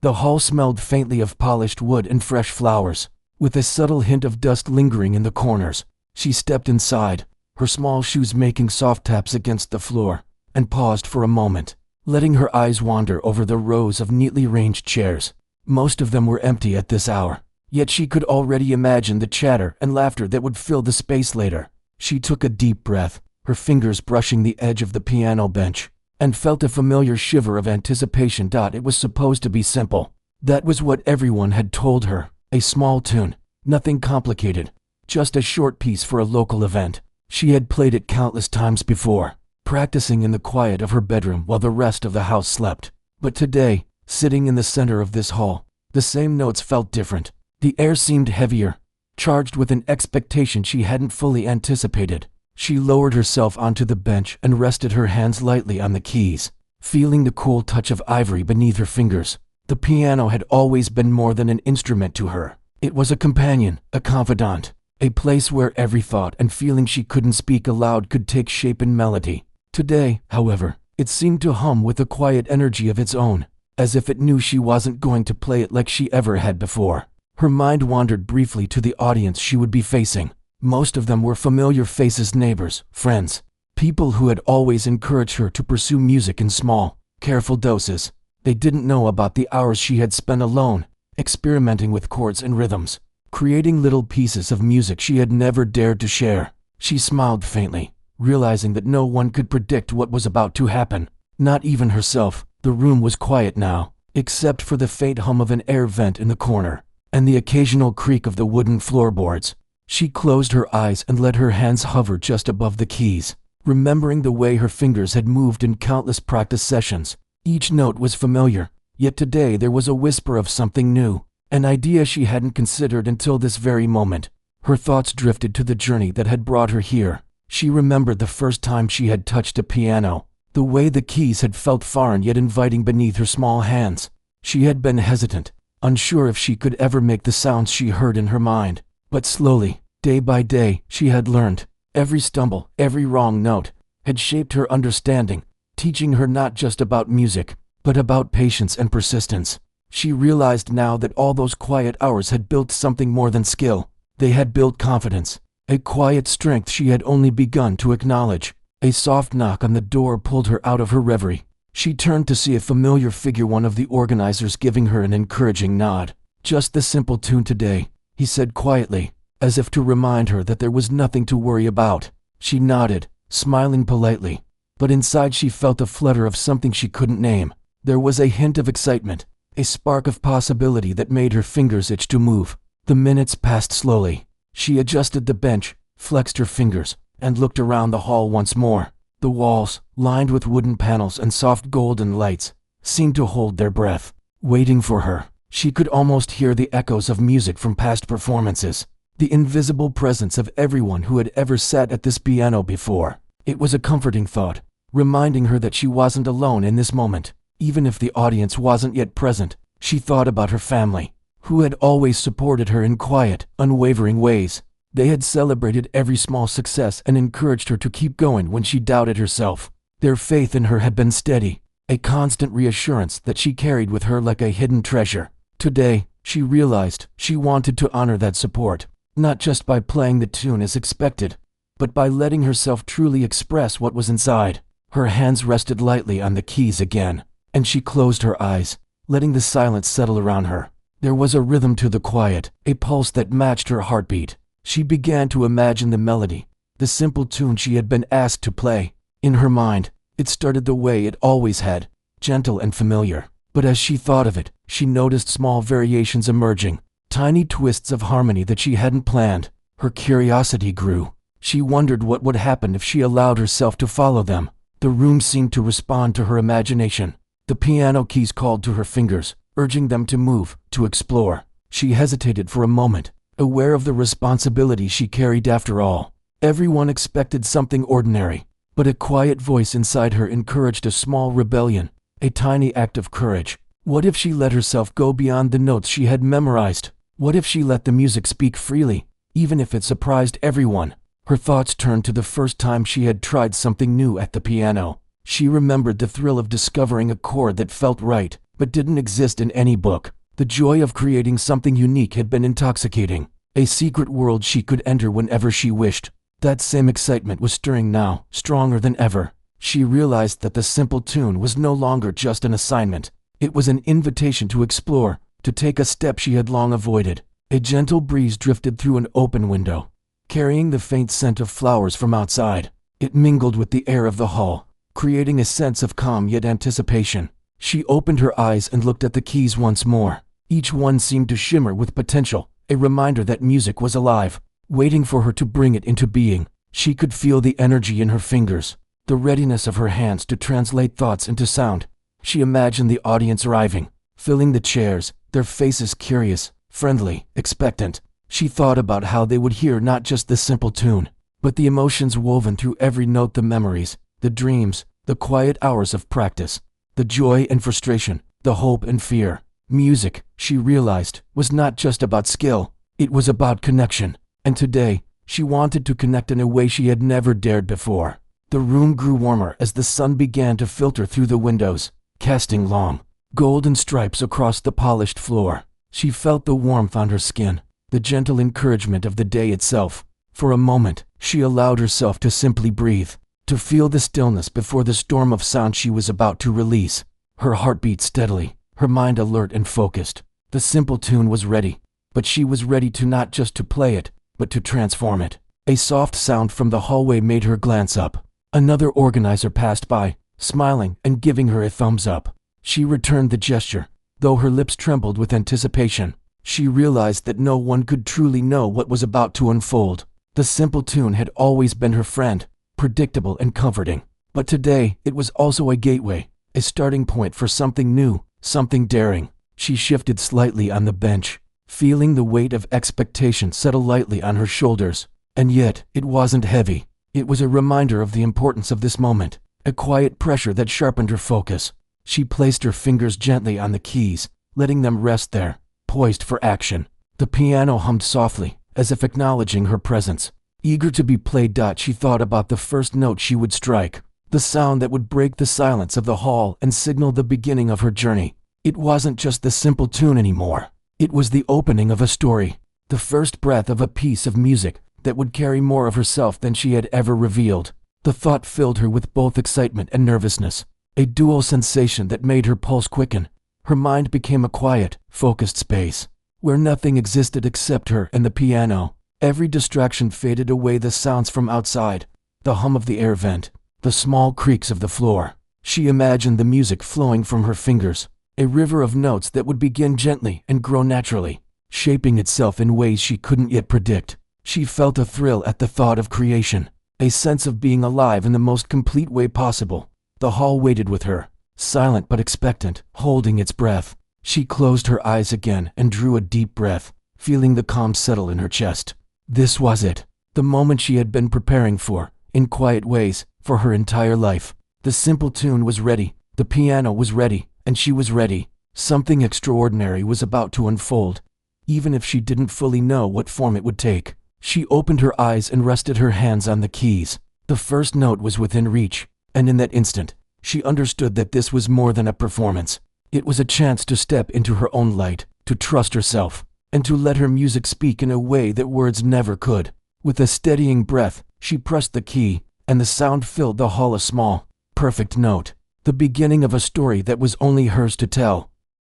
The hall smelled faintly of polished wood and fresh flowers, with a subtle hint of dust lingering in the corners. She stepped inside, her small shoes making soft taps against the floor, and paused for a moment, letting her eyes wander over the rows of neatly ranged chairs. Most of them were empty at this hour, yet she could already imagine the chatter and laughter that would fill the space later. She took a deep breath, her fingers brushing the edge of the piano bench, and felt a familiar shiver of anticipation. It was supposed to be simple. That was what everyone had told her. A small tune, nothing complicated, just a short piece for a local event. She had played it countless times before, practicing in the quiet of her bedroom while the rest of the house slept. But today, sitting in the center of this hall, the same notes felt different. The air seemed heavier, charged with an expectation she hadn't fully anticipated. She lowered herself onto the bench and rested her hands lightly on the keys, feeling the cool touch of ivory beneath her fingers. The piano had always been more than an instrument to her. It was a companion, a confidant, a place where every thought and feeling she couldn't speak aloud could take shape in melody. Today, however, it seemed to hum with a quiet energy of its own, as if it knew she wasn't going to play it like she ever had before. Her mind wandered briefly to the audience she would be facing. Most of them were familiar faces, neighbors, friends, people who had always encouraged her to pursue music in small, careful doses. They didn't know about the hours she had spent alone, experimenting with chords and rhythms, creating little pieces of music she had never dared to share. She smiled faintly, realizing that no one could predict what was about to happen, not even herself. The room was quiet now, except for the faint hum of an air vent in the corner, and the occasional creak of the wooden floorboards. She closed her eyes and let her hands hover just above the keys, remembering the way her fingers had moved in countless practice sessions. Each note was familiar, yet today there was a whisper of something new, an idea she hadn't considered until this very moment. Her thoughts drifted to the journey that had brought her here. She remembered the first time she had touched a piano, the way the keys had felt foreign yet inviting beneath her small hands. She had been hesitant, unsure if she could ever make the sounds she heard in her mind. But slowly, day by day, she had learned. Every stumble, every wrong note, had shaped her understanding, teaching her not just about music, but about patience and persistence. She realized now that all those quiet hours had built something more than skill. They had built confidence, a quiet strength she had only begun to acknowledge. A soft knock on the door pulled her out of her reverie. She turned to see a familiar figure, one of the organizers, giving her an encouraging nod. "Just the simple tune today," he said quietly, as if to remind her that there was nothing to worry about. She nodded, smiling politely, but inside she felt a flutter of something she couldn't name. There was a hint of excitement, a spark of possibility that made her fingers itch to move. The minutes passed slowly. She adjusted the bench, flexed her fingers, and looked around the hall once more. The walls, lined with wooden panels and soft golden lights, seemed to hold their breath, waiting for her. She could almost hear the echoes of music from past performances, the invisible presence of everyone who had ever sat at this piano before. It was a comforting thought, reminding her that she wasn't alone in this moment. Even if the audience wasn't yet present, she thought about her family, who had always supported her in quiet, unwavering ways. They had celebrated every small success and encouraged her to keep going when she doubted herself. Their faith in her had been steady, a constant reassurance that she carried with her like a hidden treasure. Today, she realized she wanted to honor that support, not just by playing the tune as expected, but by letting herself truly express what was inside. Her hands rested lightly on the keys again, and she closed her eyes, letting the silence settle around her. There was a rhythm to the quiet, a pulse that matched her heartbeat. She began to imagine the melody, the simple tune she had been asked to play. In her mind, it started the way it always had, gentle and familiar. But as she thought of it, she noticed small variations emerging, tiny twists of harmony that she hadn't planned. Her curiosity grew. She wondered what would happen if she allowed herself to follow them. The room seemed to respond to her imagination. The piano keys called to her fingers, urging them to move, to explore. She hesitated for a moment, aware of the responsibility she carried after all. Everyone expected something ordinary, but a quiet voice inside her encouraged a small rebellion, a tiny act of courage. What if she let herself go beyond the notes she had memorized? What if she let the music speak freely, even if it surprised everyone? Her thoughts turned to the first time she had tried something new at the piano. She remembered the thrill of discovering a chord that felt right, but didn't exist in any book. The joy of creating something unique had been intoxicating, a secret world she could enter whenever she wished. That same excitement was stirring now, stronger than ever. She realized that the simple tune was no longer just an assignment. It was an invitation to explore, to take a step she had long avoided. A gentle breeze drifted through an open window, carrying the faint scent of flowers from outside. It mingled with the air of the hall, creating a sense of calm yet anticipation. She opened her eyes and looked at the keys once more. Each one seemed to shimmer with potential, a reminder that music was alive, waiting for her to bring it into being. She could feel the energy in her fingers, the readiness of her hands to translate thoughts into sound. She imagined the audience arriving, filling the chairs, their faces curious, friendly, expectant. She thought about how they would hear not just the simple tune, but the emotions woven through every note, the memories, the dreams, the quiet hours of practice, the joy and frustration, the hope and fear. Music, she realized, was not just about skill, it was about connection. And today, she wanted to connect in a way she had never dared before. The room grew warmer as the sun began to filter through the windows, casting long, golden stripes across the polished floor. She felt the warmth on her skin, the gentle encouragement of the day itself. For a moment, she allowed herself to simply breathe, to feel the stillness before the storm of sound she was about to release. Her heart beat steadily, her mind alert and focused. The simple tune was ready, but she was ready to not just to play it, but to transform it. A soft sound from the hallway made her glance up. Another organizer passed by, smiling and giving her a thumbs up. She returned the gesture, though her lips trembled with anticipation. She realized that no one could truly know what was about to unfold. The simple tune had always been her friend, predictable and comforting. But today, it was also a gateway, a starting point for something new, something daring. She shifted slightly on the bench, feeling the weight of expectation settle lightly on her shoulders. And yet, it wasn't heavy. It was a reminder of the importance of this moment, a quiet pressure that sharpened her focus. She placed her fingers gently on the keys, letting them rest there, poised for action. The piano hummed softly, as if acknowledging her presence. Eager to be played, she thought about the first note she would strike, the sound that would break the silence of the hall and signal the beginning of her journey. It wasn't just the simple tune anymore. It was the opening of a story, the first breath of a piece of music that would carry more of herself than she had ever revealed. The thought filled her with both excitement and nervousness, a dual sensation that made her pulse quicken. Her mind became a quiet, focused space, where nothing existed except her and the piano. Every distraction faded away, the sounds from outside, the hum of the air vent, the small creaks of the floor. She imagined the music flowing from her fingers, a river of notes that would begin gently and grow naturally, shaping itself in ways she couldn't yet predict. She felt a thrill at the thought of creation, a sense of being alive in the most complete way possible. The hall waited with her, silent but expectant, holding its breath. She closed her eyes again and drew a deep breath, feeling the calm settle in her chest. This was it, the moment she had been preparing for, in quiet ways, for her entire life. The simple tune was ready, the piano was ready, and she was ready. Something extraordinary was about to unfold, even if she didn't fully know what form it would take. She opened her eyes and rested her hands on the keys. The first note was within reach, and in that instant, she understood that this was more than a performance. It was a chance to step into her own light, to trust herself, and to let her music speak in a way that words never could. With a steadying breath, she pressed the key, and the sound filled the hall, a small, perfect note, the beginning of a story that was only hers to tell.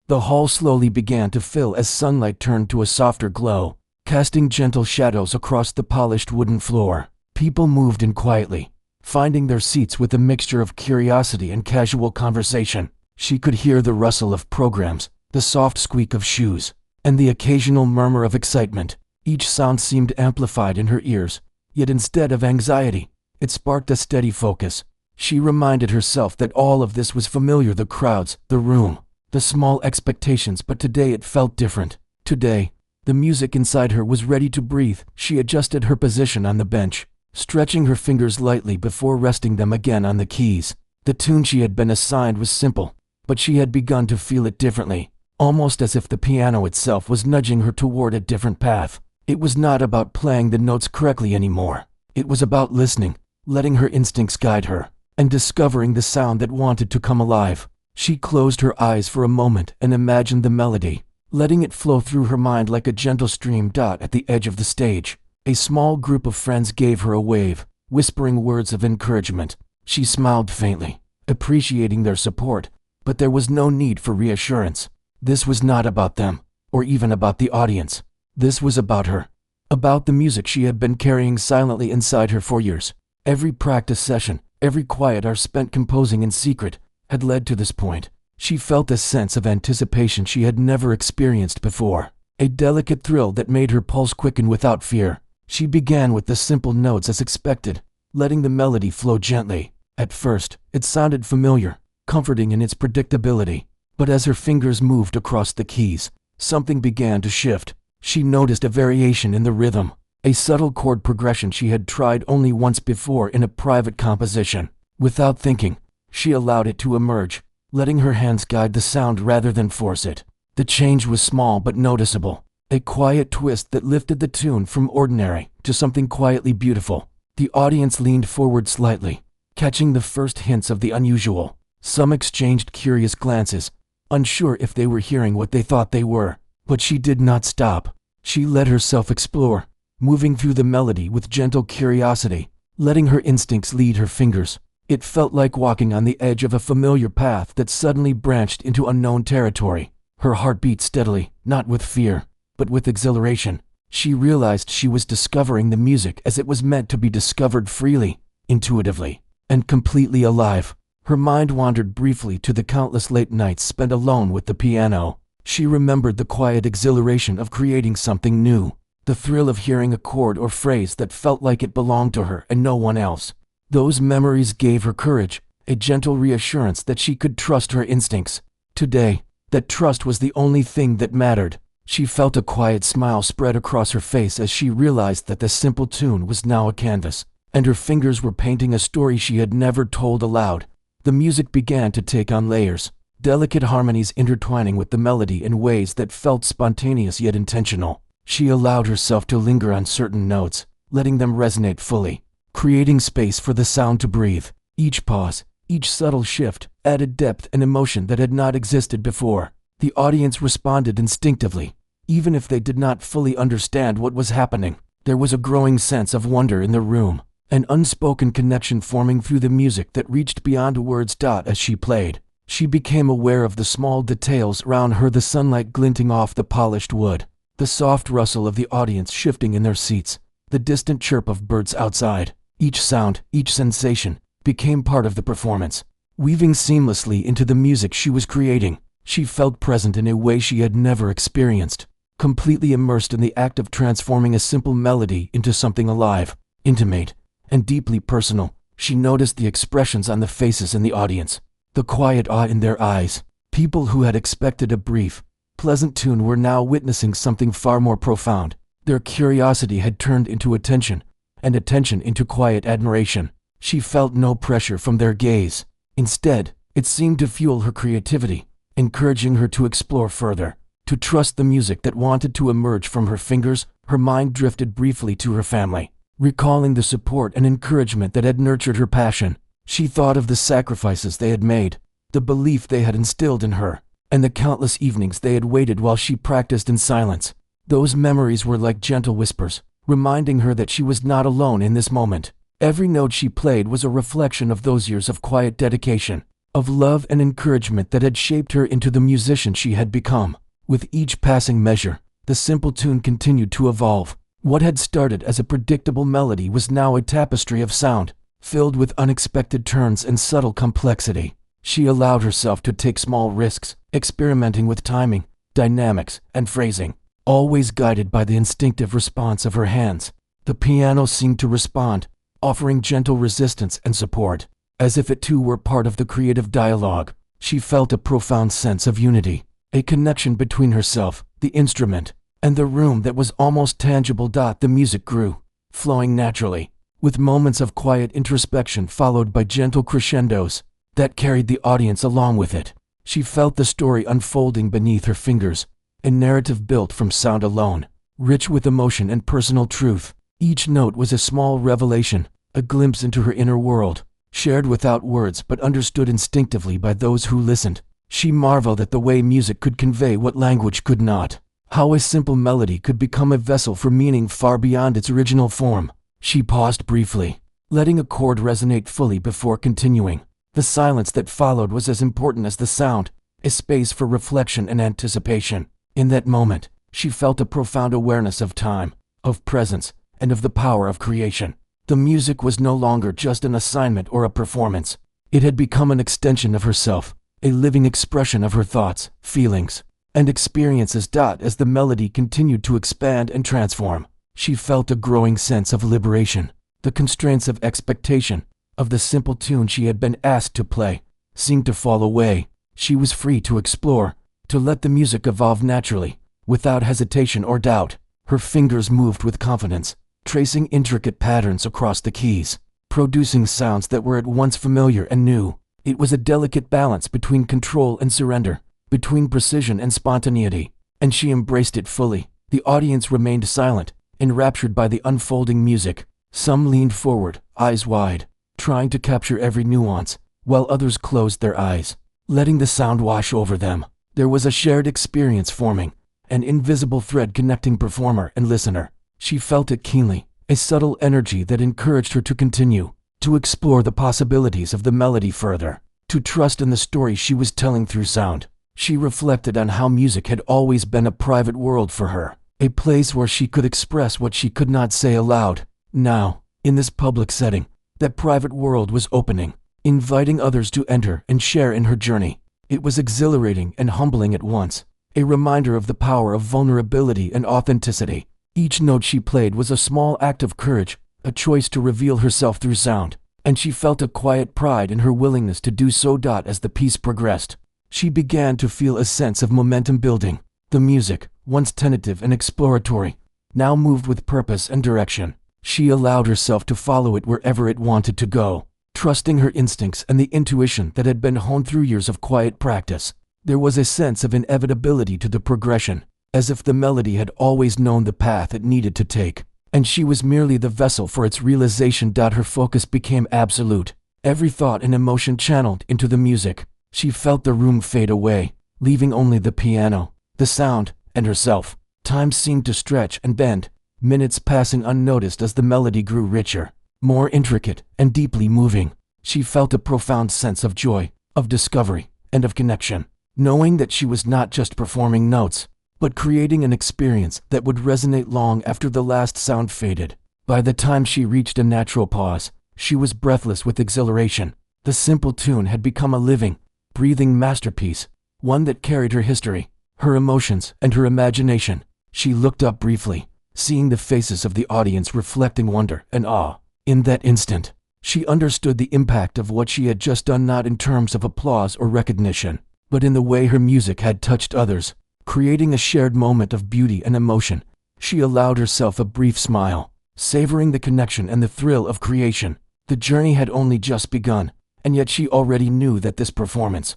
The hall slowly began to fill as sunlight turned to a softer glow, casting gentle shadows across the polished wooden floor. People moved in quietly, finding their seats with a mixture of curiosity and casual conversation. She could hear the rustle of programs, the soft squeak of shoes, and the occasional murmur of excitement. Each sound seemed amplified in her ears, yet instead of anxiety, it sparked a steady focus. She reminded herself that all of this was familiar, the crowds, the room, the small expectations, but today it felt different. Today, the music inside her was ready to breathe. She adjusted her position on the bench, stretching her fingers lightly before resting them again on the keys. The tune she had been assigned was simple, but she had begun to feel it differently, almost as if the piano itself was nudging her toward a different path. It was not about playing the notes correctly anymore. It was about listening, letting her instincts guide her, and discovering the sound that wanted to come alive. She closed her eyes for a moment and imagined the melody, letting it flow through her mind like a gentle stream. At the edge of the stage, a small group of friends gave her a wave, whispering words of encouragement. She smiled faintly, appreciating their support, but there was no need for reassurance. This was not about them, or even about the audience. This was about her, about the music she had been carrying silently inside her for years. Every practice session, every quiet hour spent composing in secret, had led to this point. She felt a sense of anticipation she had never experienced before, a delicate thrill that made her pulse quicken without fear. She began with the simple notes as expected, letting the melody flow gently. At first, it sounded familiar, comforting in its predictability, but as her fingers moved across the keys, something began to shift. She noticed a variation in the rhythm, a subtle chord progression she had tried only once before in a private composition. Without thinking, she allowed it to emerge, letting her hands guide the sound rather than force it. The change was small but noticeable, a quiet twist that lifted the tune from ordinary to something quietly beautiful. The audience leaned forward slightly, catching the first hints of the unusual. Some exchanged curious glances, unsure if they were hearing what they thought they were. But she did not stop. She let herself explore, moving through the melody with gentle curiosity, letting her instincts lead her fingers. It felt like walking on the edge of a familiar path that suddenly branched into unknown territory. Her heart beat steadily, not with fear, but with exhilaration. She realized she was discovering the music as it was meant to be discovered freely, intuitively, and completely alive. Her mind wandered briefly to the countless late nights spent alone with the piano. She remembered the quiet exhilaration of creating something new, the thrill of hearing a chord or phrase that felt like it belonged to her and no one else. Those memories gave her courage, a gentle reassurance that she could trust her instincts. Today, that trust was the only thing that mattered. She felt a quiet smile spread across her face as she realized that the simple tune was now a canvas, and her fingers were painting a story she had never told aloud. The music began to take on layers, delicate harmonies intertwining with the melody in ways that felt spontaneous yet intentional. She allowed herself to linger on certain notes, letting them resonate fully, creating space for the sound to breathe. Each pause, each subtle shift, added depth and emotion that had not existed before. The audience responded instinctively, even if they did not fully understand what was happening. There was a growing sense of wonder in the room, an unspoken connection forming through the music that reached beyond words. As she played, she became aware of the small details around her, the sunlight glinting off the polished wood, the soft rustle of the audience shifting in their seats, the distant chirp of birds outside. Each sound, each sensation, became part of the performance, weaving seamlessly into the music she was creating. She felt present in a way she had never experienced, completely immersed in the act of transforming a simple melody into something alive, intimate, and deeply personal. She noticed the expressions on the faces in the audience, the quiet awe in their eyes. People who had expected a brief, pleasant tune were now witnessing something far more profound. Their curiosity had turned into attention, and attention into quiet admiration. She felt no pressure from their gaze. Instead, it seemed to fuel her creativity, encouraging her to explore further, to trust the music that wanted to emerge from her fingers. Her mind drifted briefly to her family, recalling the support and encouragement that had nurtured her passion. She thought of the sacrifices they had made, the belief they had instilled in her, and the countless evenings they had waited while she practiced in silence. Those memories were like gentle whispers, reminding her that she was not alone in this moment. Every note she played was a reflection of those years of quiet dedication, of love and encouragement that had shaped her into the musician she had become. With each passing measure, the simple tune continued to evolve. What had started as a predictable melody was now a tapestry of sound, filled with unexpected turns and subtle complexity. She allowed herself to take small risks, experimenting with timing, dynamics, and phrasing, always guided by the instinctive response of her hands. The piano seemed to respond, offering gentle resistance and support, as if it too were part of the creative dialogue. She felt a profound sense of unity, a connection between herself, the instrument, and the room that was almost tangible. The music grew, flowing naturally, with moments of quiet introspection followed by gentle crescendos that carried the audience along with it. She felt the story unfolding beneath her fingers, a narrative built from sound alone, rich with emotion and personal truth. Each note was a small revelation, a glimpse into her inner world, shared without words but understood instinctively by those who listened. She marveled at the way music could convey what language could not, how a simple melody could become a vessel for meaning far beyond its original form. She paused briefly, letting a chord resonate fully before continuing. The silence that followed was as important as the sound, a space for reflection and anticipation. In that moment, she felt a profound awareness of time, of presence, and of the power of creation. The music was no longer just an assignment or a performance. It had become an extension of herself, a living expression of her thoughts, feelings, and experiences. As the melody continued to expand and transform, she felt a growing sense of liberation. The constraints of expectation, of the simple tune she had been asked to play, seemed to fall away. She was free to explore, to let the music evolve naturally, without hesitation or doubt. Her fingers moved with confidence, tracing intricate patterns across the keys, producing sounds that were at once familiar and new. It was a delicate balance between control and surrender, between precision and spontaneity, and she embraced it fully. The audience remained silent, enraptured by the unfolding music. Some leaned forward, eyes wide, trying to capture every nuance, while others closed their eyes, letting the sound wash over them. There was a shared experience forming, an invisible thread connecting performer and listener. She felt it keenly, a subtle energy that encouraged her to continue, to explore the possibilities of the melody further, to trust in the story she was telling through sound. She reflected on how music had always been a private world for her, a place where she could express what she could not say aloud. Now, in this public setting, that private world was opening, inviting others to enter and share in her journey. It was exhilarating and humbling at once, a reminder of the power of vulnerability and authenticity. Each note she played was a small act of courage, a choice to reveal herself through sound, and she felt a quiet pride in her willingness to do so. As the piece progressed, she began to feel a sense of momentum building. The music, once tentative and exploratory, now moved with purpose and direction. She allowed herself to follow it wherever it wanted to go, trusting her instincts and the intuition that had been honed through years of quiet practice. There was a sense of inevitability to the progression, as if the melody had always known the path it needed to take, and she was merely the vessel for its realization. Her focus became absolute, every thought and emotion channeled into the music. She felt the room fade away, leaving only the piano, the sound, and herself. Time seemed to stretch and bend, minutes passing unnoticed as the melody grew richer, more intricate, and deeply moving. She felt a profound sense of joy, of discovery, and of connection, knowing that she was not just performing notes, but creating an experience that would resonate long after the last sound faded. By the time she reached a natural pause, she was breathless with exhilaration. The simple tune had become a living, breathing masterpiece, one that carried her history, her emotions, and her imagination. She looked up briefly, seeing the faces of the audience reflecting wonder and awe. In that instant, she understood the impact of what she had just done, not in terms of applause or recognition, but in the way her music had touched others, creating a shared moment of beauty and emotion. She allowed herself a brief smile, savoring the connection and the thrill of creation. The journey had only just begun, and yet she already knew that this performance.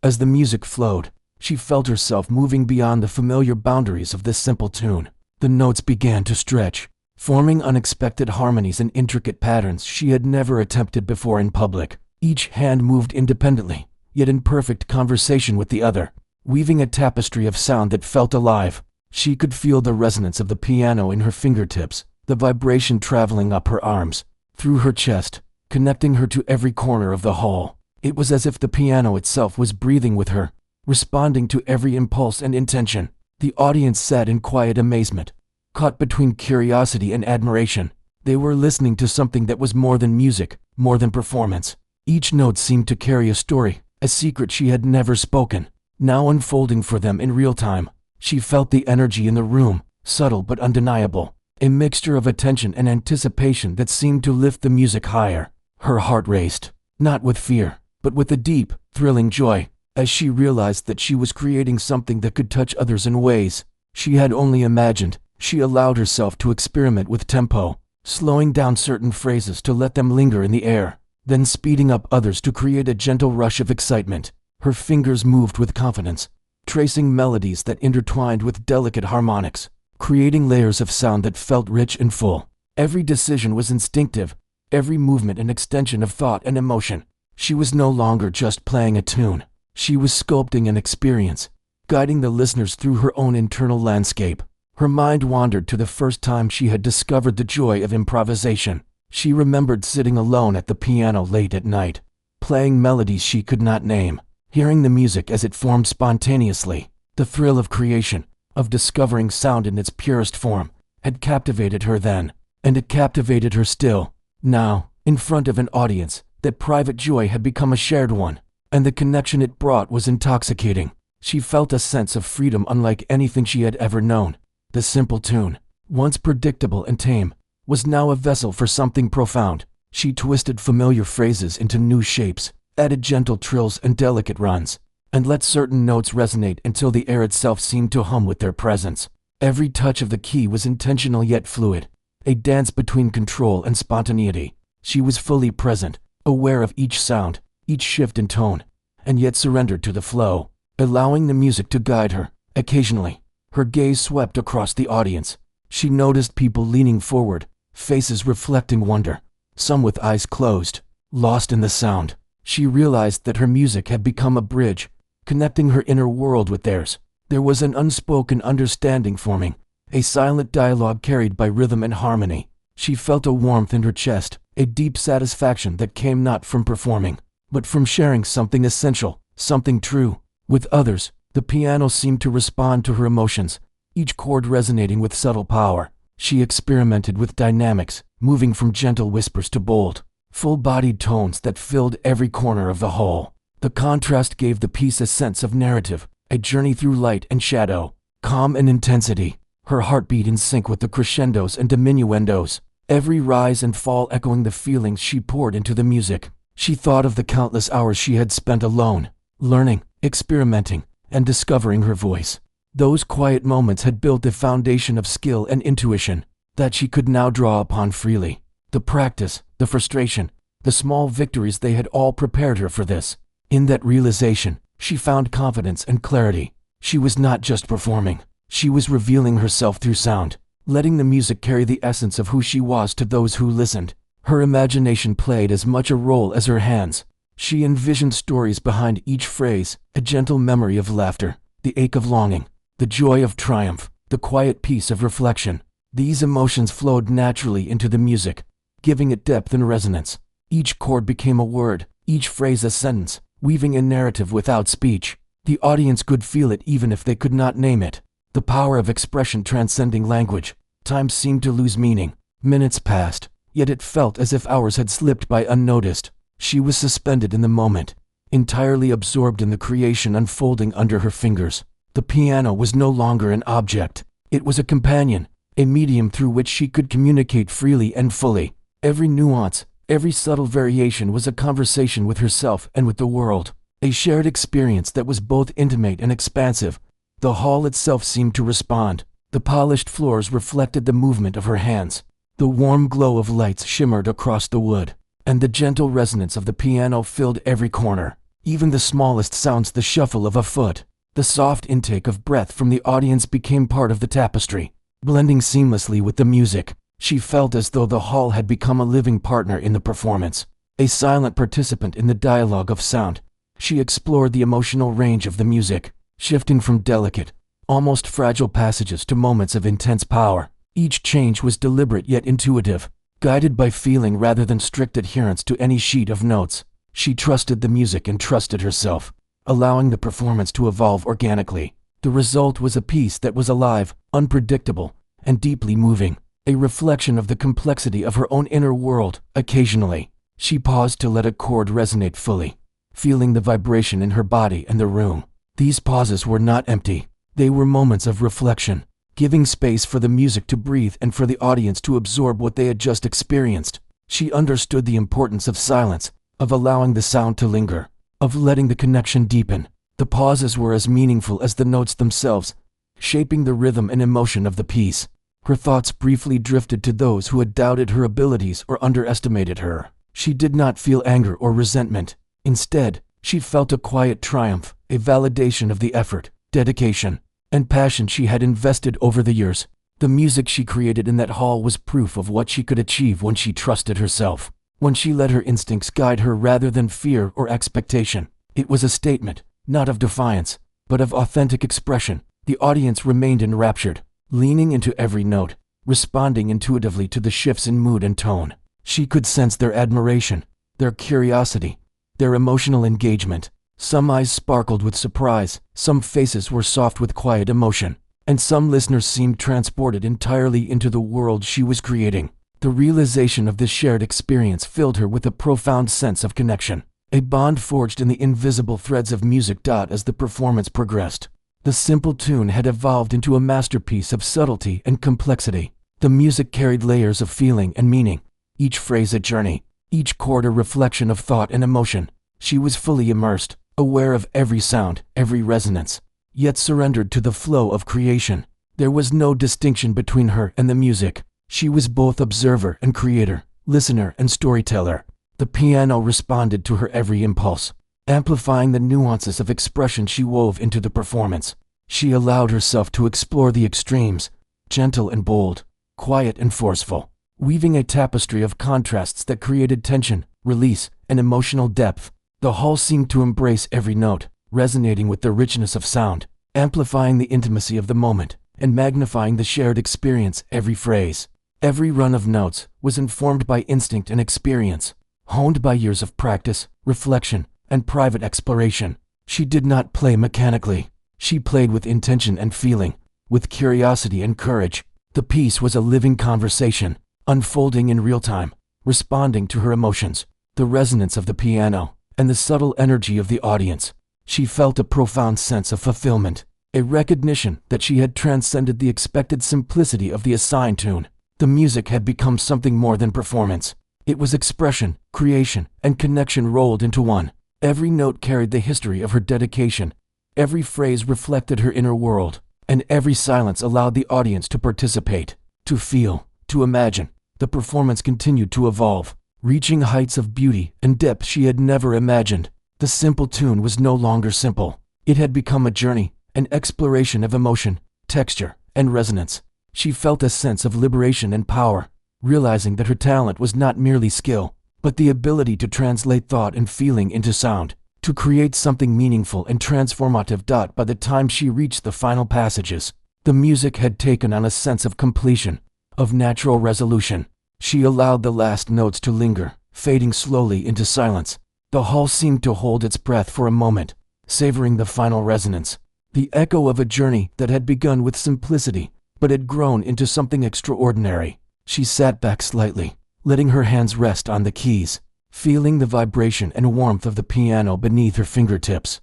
As the music flowed, she felt herself moving beyond the familiar boundaries of this simple tune. The notes began to stretch, forming unexpected harmonies and intricate patterns she had never attempted before in public. Each hand moved independently, yet in perfect conversation with the other, weaving a tapestry of sound that felt alive. She could feel the resonance of the piano in her fingertips, the vibration traveling up her arms, through her chest, connecting her to every corner of the hall. It was as if the piano itself was breathing with her, responding to every impulse and intention. The audience sat in quiet amazement, caught between curiosity and admiration. They were listening to something that was more than music, more than performance. Each note seemed to carry a story, a secret she had never spoken, now unfolding for them in real time. She felt the energy in the room, subtle but undeniable, a mixture of attention and anticipation that seemed to lift the music higher. Her heart raced, not with fear, but with a deep, thrilling joy, as she realized that she was creating something that could touch others in ways she had only imagined. She allowed herself to experiment with tempo, slowing down certain phrases to let them linger in the air, then speeding up others to create a gentle rush of excitement. Her fingers moved with confidence, tracing melodies that intertwined with delicate harmonics, creating layers of sound that felt rich and full. Every decision was instinctive, every movement an extension of thought and emotion. She was no longer just playing a tune. She was sculpting an experience, guiding the listeners through her own internal landscape. Her mind wandered to the first time she had discovered the joy of improvisation. She remembered sitting alone at the piano late at night, playing melodies she could not name, hearing the music as it formed spontaneously. The thrill of creation, of discovering sound in its purest form, had captivated her then, and it captivated her still. Now, in front of an audience, that private joy had become a shared one, and the connection it brought was intoxicating. She felt a sense of freedom unlike anything she had ever known. The simple tune, once predictable and tame, was now a vessel for something profound. She twisted familiar phrases into new shapes, added gentle trills and delicate runs, and let certain notes resonate until the air itself seemed to hum with their presence. Every touch of the key was intentional yet fluid, a dance between control and spontaneity. She was fully present, aware of each sound, each shift in tone, and yet surrendered to the flow, allowing the music to guide her. Occasionally, her gaze swept across the audience. She noticed people leaning forward, faces reflecting wonder, some with eyes closed, lost in the sound. She realized that her music had become a bridge, connecting her inner world with theirs. There was an unspoken understanding forming, a silent dialogue carried by rhythm and harmony. She felt a warmth in her chest, a deep satisfaction that came not from performing, but from sharing something essential, something true. With others, the piano seemed to respond to her emotions, each chord resonating with subtle power. She experimented with dynamics, moving from gentle whispers to bold, full-bodied tones that filled every corner of the hall. The contrast gave the piece a sense of narrative, a journey through light and shadow, calm and intensity, her heartbeat in sync with the crescendos and diminuendos, every rise and fall echoing the feelings she poured into the music. She thought of the countless hours she had spent alone, learning, experimenting, and discovering her voice. Those quiet moments had built a foundation of skill and intuition that she could now draw upon freely. The practice, the frustration, the small victories, they had all prepared her for this. In that realization, she found confidence and clarity. She was not just performing. She was revealing herself through sound, letting the music carry the essence of who she was to those who listened. Her imagination played as much a role as her hands. She envisioned stories behind each phrase, a gentle memory of laughter, the ache of longing, the joy of triumph, the quiet peace of reflection. These emotions flowed naturally into the music, giving it depth and resonance. Each chord became a word, each phrase a sentence, weaving a narrative without speech. The audience could feel it even if they could not name it. The power of expression transcending language. Time seemed to lose meaning. Minutes passed, yet it felt as if hours had slipped by unnoticed. She was suspended in the moment, entirely absorbed in the creation unfolding under her fingers. The piano was no longer an object. It was a companion, a medium through which she could communicate freely and fully. Every nuance, every subtle variation was a conversation with herself and with the world, a shared experience that was both intimate and expansive. The hall itself seemed to respond. The polished floors reflected the movement of her hands. The warm glow of lights shimmered across the wood, and the gentle resonance of the piano filled every corner. Even the smallest sounds, the shuffle of a foot, the soft intake of breath from the audience became part of the tapestry, blending seamlessly with the music. She felt as though the hall had become a living partner in the performance, a silent participant in the dialogue of sound. She explored the emotional range of the music, shifting from delicate, almost fragile passages to moments of intense power. Each change was deliberate yet intuitive, guided by feeling rather than strict adherence to any sheet of notes. She trusted the music and trusted herself, allowing the performance to evolve organically. The result was a piece that was alive, unpredictable, and deeply moving, a reflection of the complexity of her own inner world. Occasionally, she paused to let a chord resonate fully, feeling the vibration in her body and the room. These pauses were not empty. They were moments of reflection, giving space for the music to breathe and for the audience to absorb what they had just experienced. She understood the importance of silence, of allowing the sound to linger, of letting the connection deepen. The pauses were as meaningful as the notes themselves, shaping the rhythm and emotion of the piece. Her thoughts briefly drifted to those who had doubted her abilities or underestimated her. She did not feel anger or resentment. Instead, she felt a quiet triumph, a validation of the effort, dedication, and passion she had invested over the years. The music she created in that hall was proof of what she could achieve when she trusted herself. when she let her instincts guide her rather than fear or expectation. It was a statement, not of defiance, but of authentic expression. The audience remained enraptured, leaning into every note, responding intuitively to the shifts in mood and tone. She could sense their admiration, their curiosity, their emotional engagement. Some eyes sparkled with surprise, some faces were soft with quiet emotion, and some listeners seemed transported entirely into the world she was creating. The realization of this shared experience filled her with a profound sense of connection, a bond forged in the invisible threads of music. As the performance progressed, the simple tune had evolved into a masterpiece of subtlety and complexity. The music carried layers of feeling and meaning, each phrase a journey, each chord a reflection of thought and emotion. She was fully immersed, aware of every sound, every resonance, yet surrendered to the flow of creation. There was no distinction between her and the music. She was both observer and creator, listener and storyteller. The piano responded to her every impulse, amplifying the nuances of expression she wove into the performance. She allowed herself to explore the extremes, gentle and bold, quiet and forceful, weaving a tapestry of contrasts that created tension, release, and emotional depth. The hall seemed to embrace every note, resonating with the richness of sound, amplifying the intimacy of the moment, and magnifying the shared experience. Every phrase, every run of notes, was informed by instinct and experience, honed by years of practice, reflection, and private exploration. She did not play mechanically. She played with intention and feeling, with curiosity and courage. The piece was a living conversation, unfolding in real time, responding to her emotions, the resonance of the piano, and the subtle energy of the audience. She felt a profound sense of fulfillment, a recognition that she had transcended the expected simplicity of the assigned tune. The music had become something more than performance. It was expression, creation, and connection rolled into one. Every note carried the history of her dedication. Every phrase reflected her inner world, and every silence allowed the audience to participate, to feel, to imagine. The performance continued to evolve, reaching heights of beauty and depth she had never imagined. The simple tune was no longer simple. It had become a journey, an exploration of emotion, texture, and resonance. She felt a sense of liberation and power, realizing that her talent was not merely skill, but the ability to translate thought and feeling into sound, to create something meaningful and transformative. By the time she reached the final passages, the music had taken on a sense of completion, of natural resolution. She allowed the last notes to linger, fading slowly into silence. The hall seemed to hold its breath for a moment, savoring the final resonance, the echo of a journey that had begun with simplicity, but had grown into something extraordinary. She sat back slightly, letting her hands rest on the keys, feeling the vibration and warmth of the piano beneath her fingertips.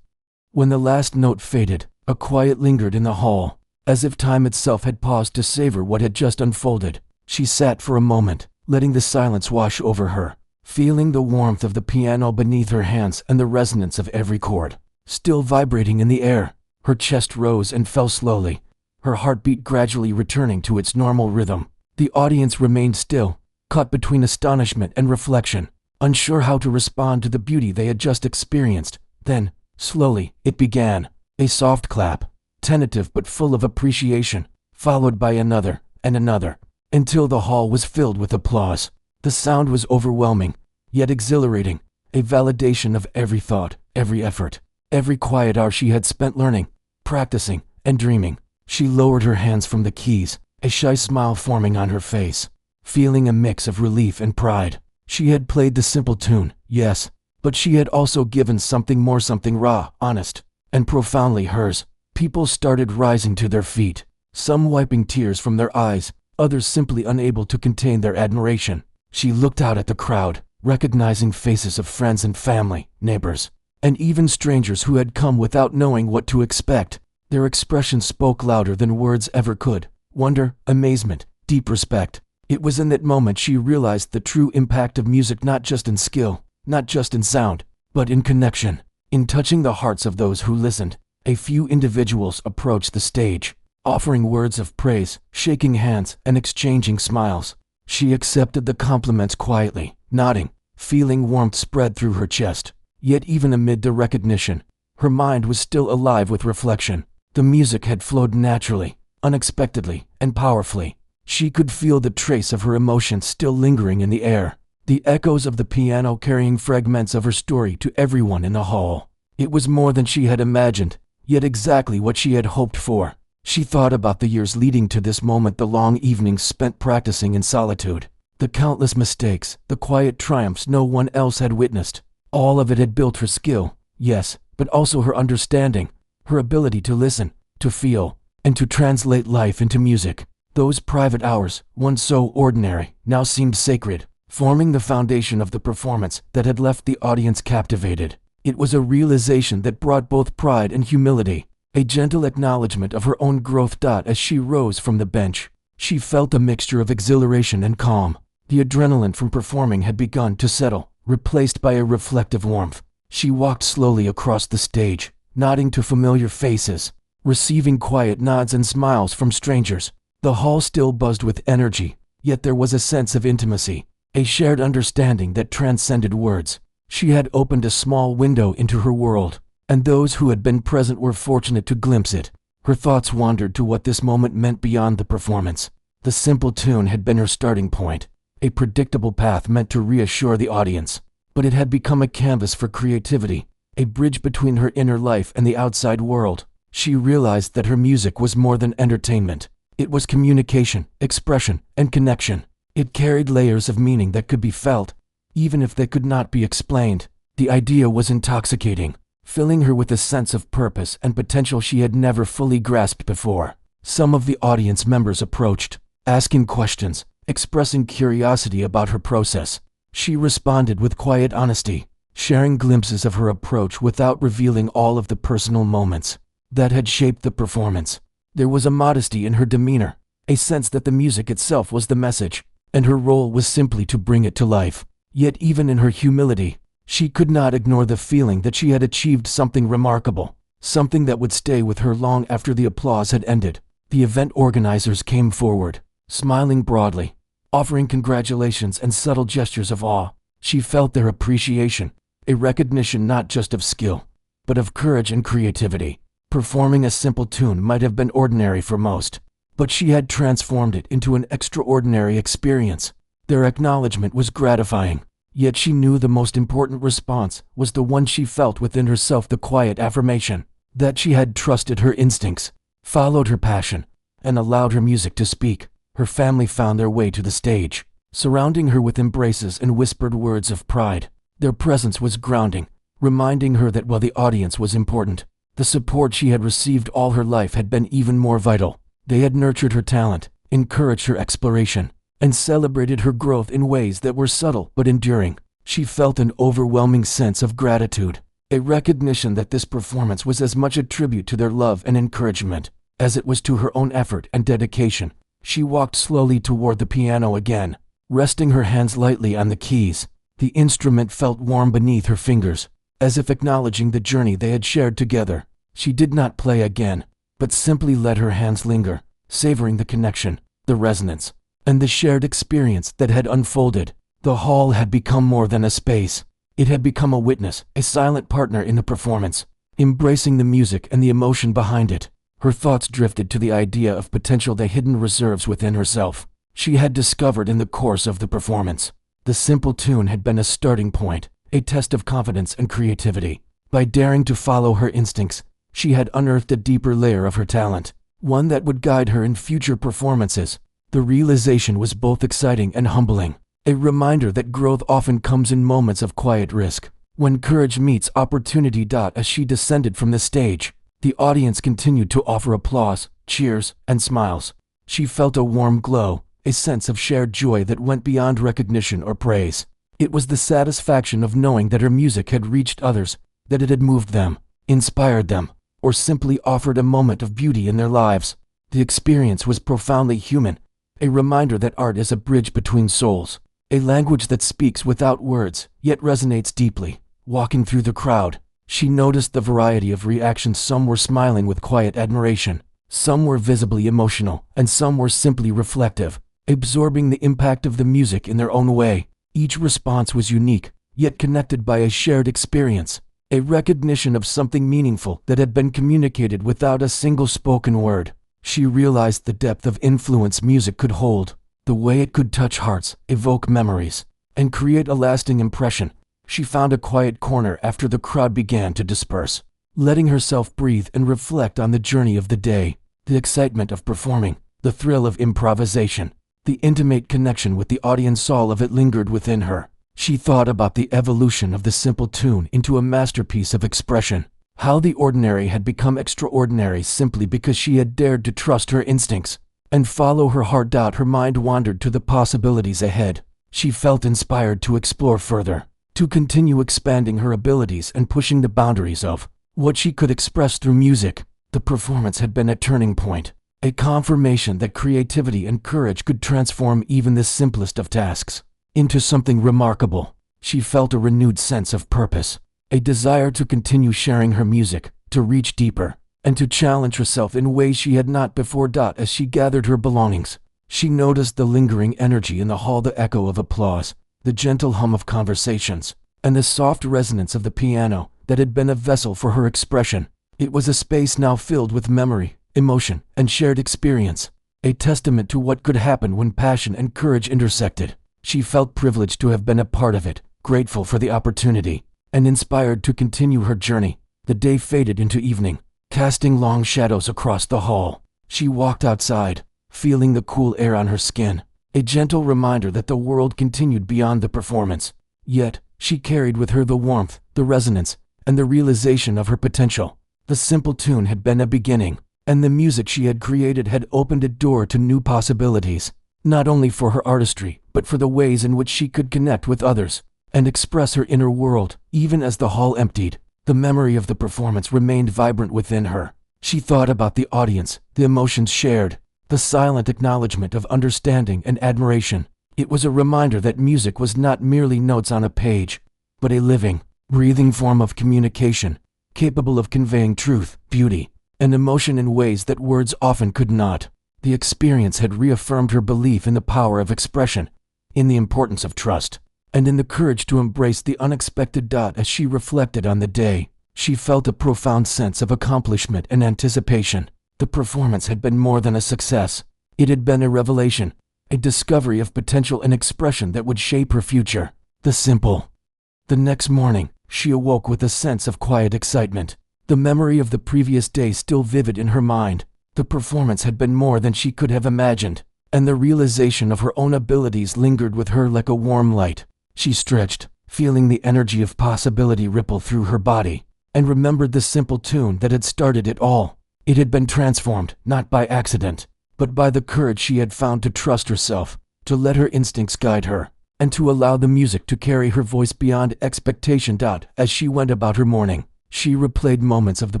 When the last note faded, a quiet lingered in the hall, as if time itself had paused to savor what had just unfolded. She sat for a moment, letting the silence wash over her, feeling the warmth of the piano beneath her hands and the resonance of every chord, still vibrating in the air. Her chest rose and fell slowly, her heartbeat gradually returning to its normal rhythm. The audience remained still, caught between astonishment and reflection, unsure how to respond to the beauty they had just experienced. Then, slowly, it began. A soft clap, tentative but full of appreciation, followed by another and another, until the hall was filled with applause. The sound was overwhelming, yet exhilarating, a validation of every thought, every effort, every quiet hour she had spent learning, practicing, and dreaming. She lowered her hands from the keys, a shy smile forming on her face, feeling a mix of relief and pride. She had played the simple tune, yes, but she had also given something more, something raw, honest, and profoundly hers. People started rising to their feet, some wiping tears from their eyes, others simply unable to contain their admiration. She looked out at the crowd, recognizing faces of friends and family, neighbors, and even strangers who had come without knowing what to expect. Their expressions spoke louder than words ever could. Wonder, amazement, deep respect. It was in that moment she realized the true impact of music, not just in skill, not just in sound, but in connection, in touching the hearts of those who listened. A few individuals approached the stage, offering words of praise, shaking hands, and exchanging smiles. She accepted the compliments quietly, nodding, feeling warmth spread through her chest. Yet even amid the recognition, her mind was still alive with reflection. The music had flowed naturally, unexpectedly, and powerfully. She could feel the trace of her emotions still lingering in the air. the echoes of the piano carrying fragments of her story to everyone in the hall. It was more than she had imagined, yet exactly what she had hoped for. She thought about the years leading to this moment, the long evenings spent practicing in solitude, the countless mistakes, the quiet triumphs no one else had witnessed. All of it had built her skill, yes, but also her understanding, her ability to listen, to feel, and to translate life into music. Those private hours, once so ordinary, now seemed sacred, forming the foundation of the performance that had left the audience captivated. It was a realization that brought both pride and humility, a gentle acknowledgement of her own growth. As she rose from the bench, she felt a mixture of exhilaration and calm. The adrenaline from performing had begun to settle, replaced by a reflective warmth. She walked slowly across the stage, nodding to familiar faces, receiving quiet nods and smiles from strangers. The hall still buzzed with energy, yet there was a sense of intimacy, a shared understanding that transcended words. She had opened a small window into her world, and those who had been present were fortunate to glimpse it. Her thoughts wandered to what this moment meant beyond the performance. The simple tune had been her starting point, a predictable path meant to reassure the audience, but it had become a canvas for creativity, a bridge between her inner life and the outside world. She realized that her music was more than entertainment. It was communication, expression, and connection. It carried layers of meaning that could be felt, even if they could not be explained. The idea was intoxicating, filling her with a sense of purpose and potential she had never fully grasped before. Some of the audience members approached, asking questions, expressing curiosity about her process. She responded with quiet honesty, sharing glimpses of her approach without revealing all of the personal moments that had shaped the performance. There was a modesty in her demeanor, a sense that the music itself was the message, and her role was simply to bring it to life. Yet even in her humility, she could not ignore the feeling that she had achieved something remarkable, something that would stay with her long after the applause had ended. The event organizers came forward, smiling broadly, offering congratulations and subtle gestures of awe. She felt their appreciation, a recognition not just of skill, but of courage and creativity. Performing a simple tune might have been ordinary for most, but she had transformed it into an extraordinary experience. Their acknowledgement was gratifying, yet she knew the most important response was the one she felt within herself, the quiet affirmation that she had trusted her instincts, followed her passion, and allowed her music to speak. Her family found their way to the stage, surrounding her with embraces and whispered words of pride. Their presence was grounding, reminding her that while the audience was important, the support she had received all her life had been even more vital. They had nurtured her talent, encouraged her exploration, and celebrated her growth in ways that were subtle but enduring. She felt an overwhelming sense of gratitude, a recognition that this performance was as much a tribute to their love and encouragement as it was to her own effort and dedication. She walked slowly toward the piano again, resting her hands lightly on the keys. The instrument felt warm beneath her fingers, as if acknowledging the journey they had shared together. She did not play again, but simply let her hands linger, savoring the connection, the resonance, and the shared experience that had unfolded. The hall had become more than a space. It had become a witness, a silent partner in the performance, embracing the music and the emotion behind it. Her thoughts drifted to the idea of potential, the hidden reserves within herself she had discovered in the course of the performance. The simple tune had been a starting point, a test of confidence and creativity. By daring to follow her instincts, she had unearthed a deeper layer of her talent, one that would guide her in future performances. The realization was both exciting and humbling, a reminder that growth often comes in moments of quiet risk, when courage meets opportunity. As she descended from the stage, the audience continued to offer applause, cheers, and smiles. She felt a warm glow, a sense of shared joy that went beyond recognition or praise. It was the satisfaction of knowing that her music had reached others, that it had moved them, inspired them, or simply offered a moment of beauty in their lives. The experience was profoundly human, a reminder that art is a bridge between souls, a language that speaks without words, yet resonates deeply. Walking through the crowd, she noticed the variety of reactions. Some were smiling with quiet admiration, some were visibly emotional, and some were simply reflective, absorbing the impact of the music in their own way. Each response was unique, yet connected by a shared experience, a recognition of something meaningful that had been communicated without a single spoken word. She realized the depth of influence music could hold, the way it could touch hearts, evoke memories, and create a lasting impression. She found a quiet corner after the crowd began to disperse, letting herself breathe and reflect on the journey of the day, the excitement of performing, the thrill of improvisation, the intimate connection with the audience. All of it lingered within her. She thought about the evolution of the simple tune into a masterpiece of expression, how the ordinary had become extraordinary simply because she had dared to trust her instincts and follow her heart. Her mind wandered to the possibilities ahead. She felt inspired to explore further, to continue expanding her abilities and pushing the boundaries of what she could express through music. The performance had been a turning point, a confirmation that creativity and courage could transform even the simplest of tasks into something remarkable. She felt a renewed sense of purpose, a desire to continue sharing her music, to reach deeper, and to challenge herself in ways she had not before. As she gathered her belongings, she noticed the lingering energy in the hall, the echo of applause, the gentle hum of conversations, and the soft resonance of the piano that had been a vessel for her expression. It was a space now filled with memory, emotion, and shared experience, a testament to what could happen when passion and courage intersected. She felt privileged to have been a part of it, grateful for the opportunity, and inspired to continue her journey. The day faded into evening, casting long shadows across the hall. She walked outside, feeling the cool air on her skin, a gentle reminder that the world continued beyond the performance. Yet, she carried with her the warmth, the resonance, and the realization of her potential. The simple tune had been a beginning, and the music she had created had opened a door to new possibilities, not only for her artistry, but for the ways in which she could connect with others and express her inner world. Even as the hall emptied, the memory of the performance remained vibrant within her. She thought about the audience, the emotions shared, the silent acknowledgement of understanding and admiration. It was a reminder that music was not merely notes on a page, but a living, breathing form of communication, capable of conveying truth, beauty, and emotion in ways that words often could not. The experience had reaffirmed her belief in the power of expression, in the importance of trust, and in the courage to embrace the unexpected. As she reflected on the day, she felt a profound sense of accomplishment and anticipation. The performance had been more than a success. It had been a revelation, a discovery of potential and expression that would shape her future. The next morning, she awoke with a sense of quiet excitement, the memory of the previous day still vivid in her mind. The performance had been more than she could have imagined, and the realization of her own abilities lingered with her like a warm light. She stretched, feeling the energy of possibility ripple through her body, and remembered the simple tune that had started it all. It had been transformed, not by accident, but by the courage she had found to trust herself, to let her instincts guide her, and to allow the music to carry her voice beyond expectation. As she went about her morning, she replayed moments of the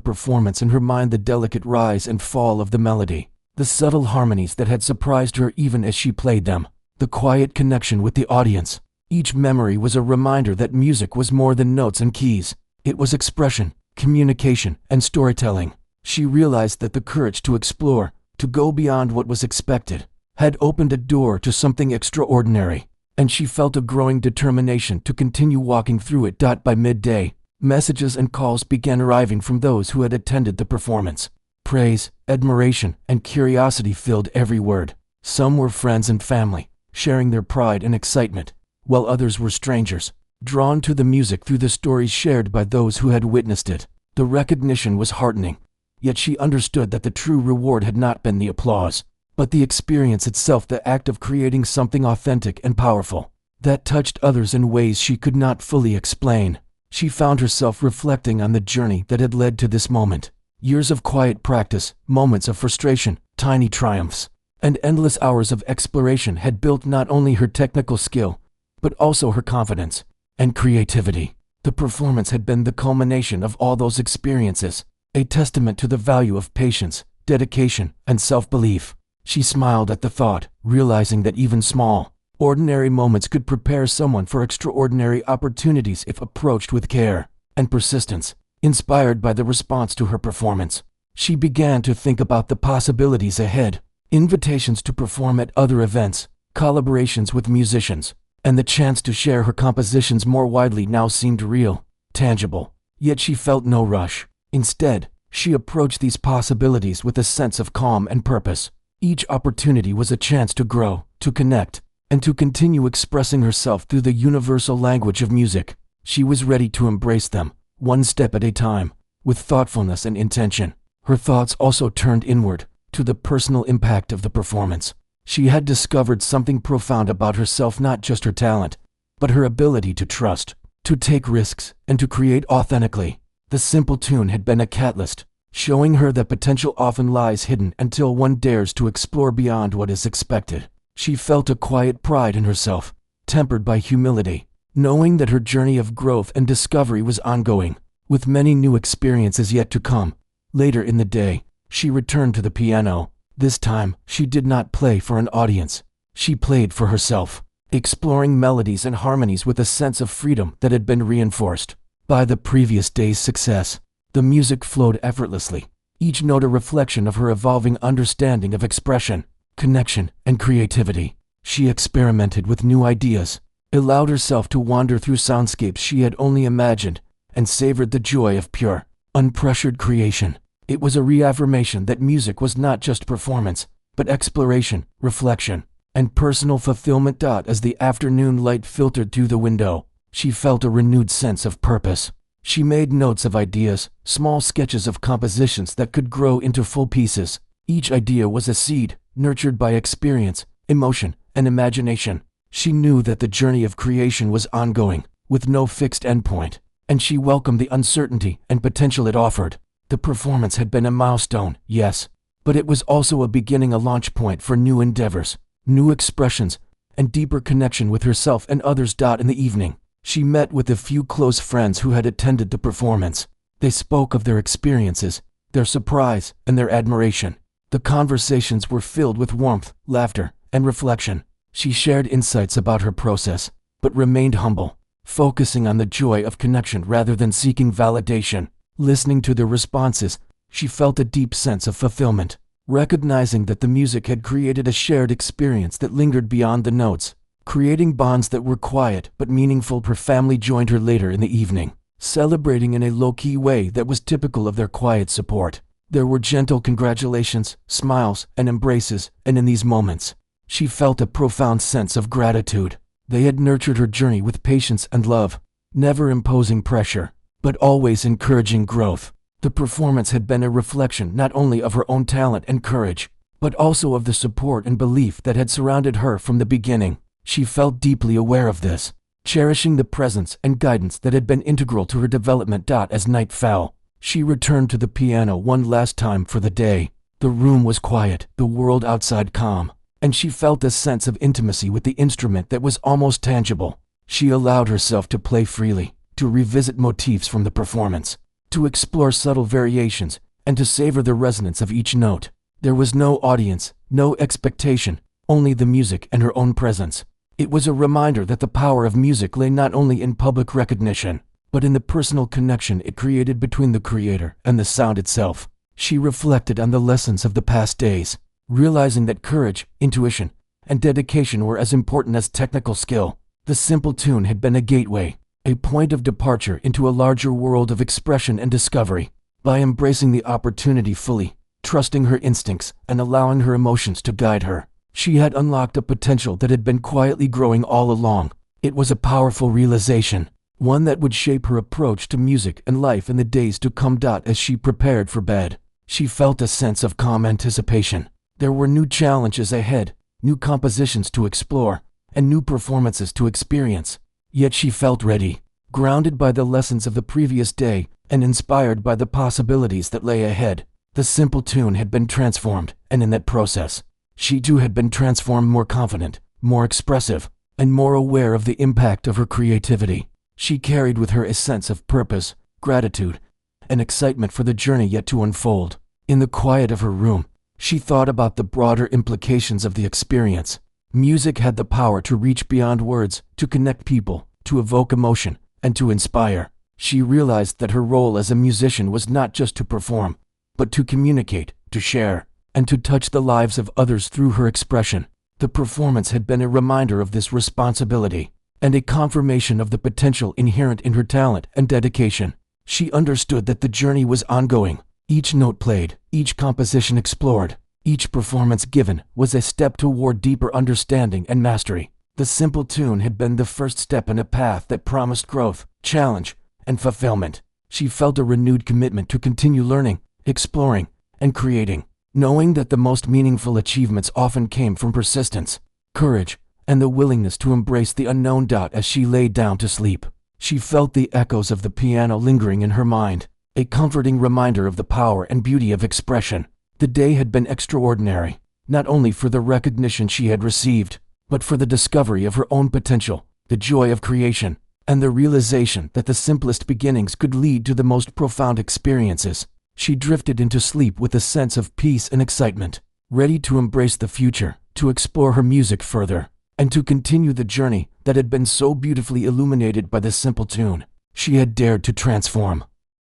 performance in her mind, the delicate rise and fall of the melody, the subtle harmonies that had surprised her even as she played them, the quiet connection with the audience. Each memory was a reminder that music was more than notes and keys. It was expression, communication, and storytelling. She realized that the courage to explore, to go beyond what was expected, had opened a door to something extraordinary, and she felt a growing determination to continue walking through it. By midday, messages and calls began arriving from those who had attended the performance. Praise, admiration, and curiosity filled every word. Some were friends and family, sharing their pride and excitement, while others were strangers, drawn to the music through the stories shared by those who had witnessed it. The recognition was heartening, yet she understood that the true reward had not been the applause, but the experience itself, the act of creating something authentic and powerful, that touched others in ways she could not fully explain. She found herself reflecting on the journey that had led to this moment. Years of quiet practice, moments of frustration, tiny triumphs, and endless hours of exploration had built not only her technical skill, but also her confidence and creativity. The performance had been the culmination of all those experiences, a testament to the value of patience, dedication, and self-belief. She smiled at the thought, realizing that even small, ordinary moments could prepare someone for extraordinary opportunities if approached with care and persistence. Inspired by the response to her performance, she began to think about the possibilities ahead. Invitations to perform at other events, collaborations with musicians, and the chance to share her compositions more widely now seemed real, tangible. Yet she felt no rush. Instead, she approached these possibilities with a sense of calm and purpose. Each opportunity was a chance to grow, to connect, and to continue expressing herself through the universal language of music. She was ready to embrace them, one step at a time, with thoughtfulness and intention. Her thoughts also turned inward, to the personal impact of the performance. She had discovered something profound about herself, not just her talent, but her ability to trust, to take risks, and to create authentically. The simple tune had been a catalyst, showing her that potential often lies hidden until one dares to explore beyond what is expected. She felt a quiet pride in herself, tempered by humility, knowing that her journey of growth and discovery was ongoing, with many new experiences yet to come. Later in the day, she returned to the piano. This time, she did not play for an audience. She played for herself, exploring melodies and harmonies with a sense of freedom that had been reinforced by the previous day's success. The music flowed effortlessly, each note a reflection of her evolving understanding of expression, connection, and creativity. She experimented with new ideas, allowed herself to wander through soundscapes she had only imagined, and savored the joy of pure, unpressured creation. It was a reaffirmation that music was not just performance, but exploration, reflection, and personal fulfillment. As the afternoon light filtered through the window, she felt a renewed sense of purpose. She made notes of ideas, small sketches of compositions that could grow into full pieces. Each idea was a seed, nurtured by experience, emotion, and imagination. She knew that the journey of creation was ongoing, with no fixed endpoint, and she welcomed the uncertainty and potential it offered. The performance had been a milestone, yes, but it was also a beginning, a launch point for new endeavors, new expressions, and deeper connection with herself and others. In the evening, she met with a few close friends who had attended the performance. They spoke of their experiences, their surprise, and their admiration. The conversations were filled with warmth, laughter, and reflection. She shared insights about her process, but remained humble, focusing on the joy of connection rather than seeking validation. Listening to their responses, she felt a deep sense of fulfillment, recognizing that the music had created a shared experience that lingered beyond the notes, creating bonds that were quiet but meaningful. Her family joined her later in the evening, celebrating in a low-key way that was typical of their quiet support. There were gentle congratulations, smiles, and embraces, and in these moments, she felt a profound sense of gratitude. They had nurtured her journey with patience and love, never imposing pressure, but always encouraging growth. The performance had been a reflection not only of her own talent and courage, but also of the support and belief that had surrounded her from the beginning. She felt deeply aware of this, cherishing the presence and guidance that had been integral to her development. As night fell, she returned to the piano one last time for the day. The room was quiet, the world outside calm, and she felt a sense of intimacy with the instrument that was almost tangible. She allowed herself to play freely, to revisit motifs from the performance, to explore subtle variations, and to savor the resonance of each note. There was no audience, no expectation, only the music and her own presence. It was a reminder that the power of music lay not only in public recognition, but in the personal connection it created between the creator and the sound itself. She reflected on the lessons of the past days, realizing that courage, intuition, and dedication were as important as technical skill. The simple tune had been a gateway, a point of departure into a larger world of expression and discovery. By embracing the opportunity fully, trusting her instincts, and allowing her emotions to guide her, she had unlocked a potential that had been quietly growing all along. It was a powerful realization, one that would shape her approach to music and life in the days to come. As she prepared for bed, she felt a sense of calm anticipation. There were new challenges ahead, new compositions to explore, and new performances to experience. Yet she felt ready, grounded by the lessons of the previous day and inspired by the possibilities that lay ahead. The simple tune had been transformed, and in that process, she too had been transformed, more confident, more expressive, and more aware of the impact of her creativity. She carried with her a sense of purpose, gratitude, and excitement for the journey yet to unfold. In the quiet of her room, she thought about the broader implications of the experience. Music had the power to reach beyond words, to connect people, to evoke emotion, and to inspire. She realized that her role as a musician was not just to perform, but to communicate, to share, and to touch the lives of others through her expression. The performance had been a reminder of this responsibility, and a confirmation of the potential inherent in her talent and dedication. She understood that the journey was ongoing. Each note played, each composition explored, each performance given was a step toward deeper understanding and mastery. The simple tune had been the first step in a path that promised growth, challenge, and fulfillment. She felt a renewed commitment to continue learning, exploring, and creating, knowing that the most meaningful achievements often came from persistence, courage, and the willingness to embrace the unknown. As she lay down to sleep, she felt the echoes of the piano lingering in her mind, a comforting reminder of the power and beauty of expression. The day had been extraordinary, not only for the recognition she had received, but for the discovery of her own potential, the joy of creation, and the realization that the simplest beginnings could lead to the most profound experiences. She drifted into sleep with a sense of peace and excitement, ready to embrace the future, to explore her music further, and to continue the journey that had been so beautifully illuminated by the simple tune. She had dared to transform